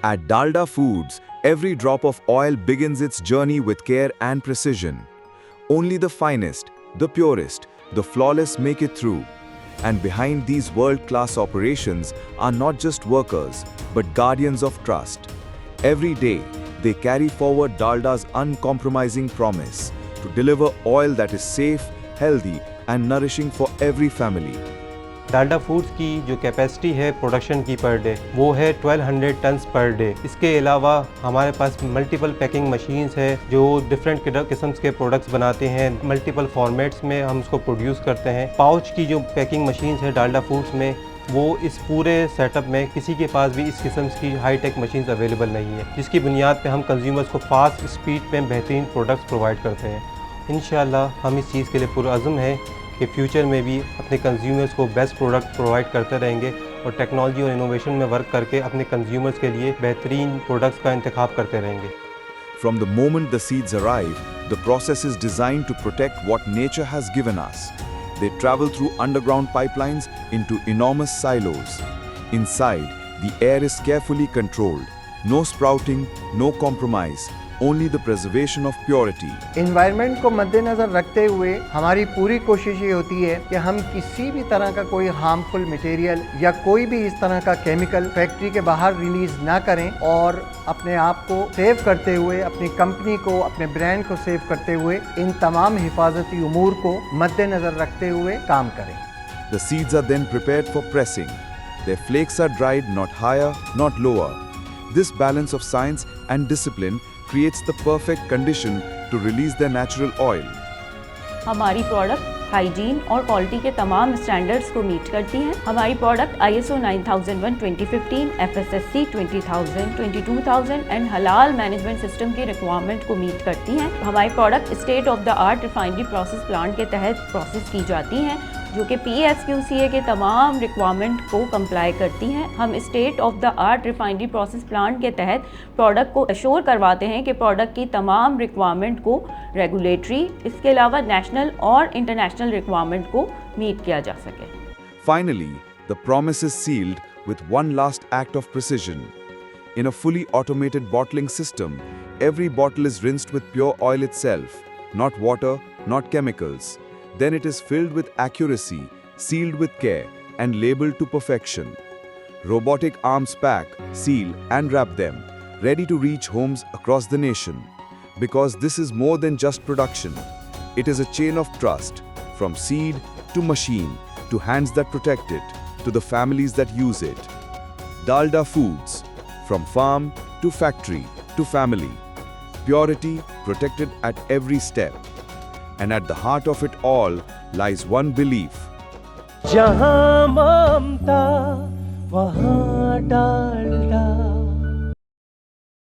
At Dalda Foods, every drop of oil begins its journey with care and precision. Only the finest, the purest, the flawless make it through. And behind these world-class operations are not just workers, but guardians of trust. Every day, they carry forward Dalda's uncompromising promise to deliver oil that is safe, healthy, and nourishing for every family. Dalda foods की जो capacity है production की per day वो है 1200 turns per day. इसके अलावा हमारे पास multiple packing machines है जो डिफरेंट किस्म के प्रोडक्ट्स बनाते हैं। मल्टीपल फॉर्मेट्स में हम उसको प्रोड्यूस करते हैं। पाउच की जो पैकिंग मशीन्स है डाल्डा फूड्स में, वो इस पूरे सेटअप में किसी के पास भी इस किस्म की हाई टेक मशीन्स अवेलेबल नहीं है, जिसकी बुनियाद पे हम कंज्यूमर्स को फास्ट स्पीड में बेहतरीन प्रोडक्ट्स प्रोवाइड करते हैं। इंशाल्लाह हम इस चीज़ के लिए पुरअज़्म हैं कि फ्यूचर में भी अपने कंज्यूमर्स को बेस्ट प्रोडक्ट प्रोवाइड करते रहेंगे और टेक्नोलॉजी और इनोवेशन में वर्क करके अपने कंज्यूमर्स के लिए बेहतरीन प्रोडक्ट्स का इंतखाब करते रहेंगे। From the moment the seeds arrive, the process is designed to protect what nature has given us. They travel through underground pipelines into enormous silos. Inside, the air is carefully controlled. No sprouting, no compromise. Only the preservation of purity. Environment को मद्देनजर रखते हुए हमारी पूरी कोशिश ये होती है कि हम किसी भी तरह का कोई हार्मफुल मटेरियल या कोई भी इस तरह का केमिकल फैक्ट्री के बाहर रिलीज ना करें और अपने आप को सेव करते हुए, अपनी कंपनी को, अपने ब्रांड को सेव करते हुए इन तमाम हिफाजती उमूर को मद्देनजर रखते हुए काम करें। The seeds are then prepared for pressing. Their flakes are dried not higher, not lower. This balance of science and discipline creates the perfect condition to release their natural oil. हमारी प्रोडक्ट हाइजीन और quality के तमाम standards को meet करती हैं। हमारी product ISO 9001 2015, FSSC 20000, 22000 and हलाल management system की रिक्वायरमेंट को मीट करती हैं। हमारी product state of the art refinery process plant के तहत प्रोसेस की जाती हैं जो कि PSQCA के तमाम रिक्वायरमेंट को कंप्लाई करती हैं। हम state of the art refinery process plant के तहत प्रोडक्ट को अश्योर करवाते हैं कि प्रोडक्ट की तमाम रिक्वायरमेंट को रेगुलेटरी, इसके अलावा नेशनल और इंटरनेशनल रिक्वायरमेंट को मीट किया जा सके। Finally, the promise is sealed with one last act of precision. In a fully automated bottling system, every bottle is rinsed with pure oil itself, not water, not chemicals. Then it is filled with accuracy, sealed with care, and labeled to perfection. Robotic arms pack, seal, and wrap them, ready to reach homes across the nation. Because this is more than just production. It is a chain of trust, from seed to machine, to hands that protect it, to the families that use it. Dalda Foods, from farm to factory to family. Purity protected at every step. And at the heart of it all lies one belief. जहाँ ममता वहाँ डालडा।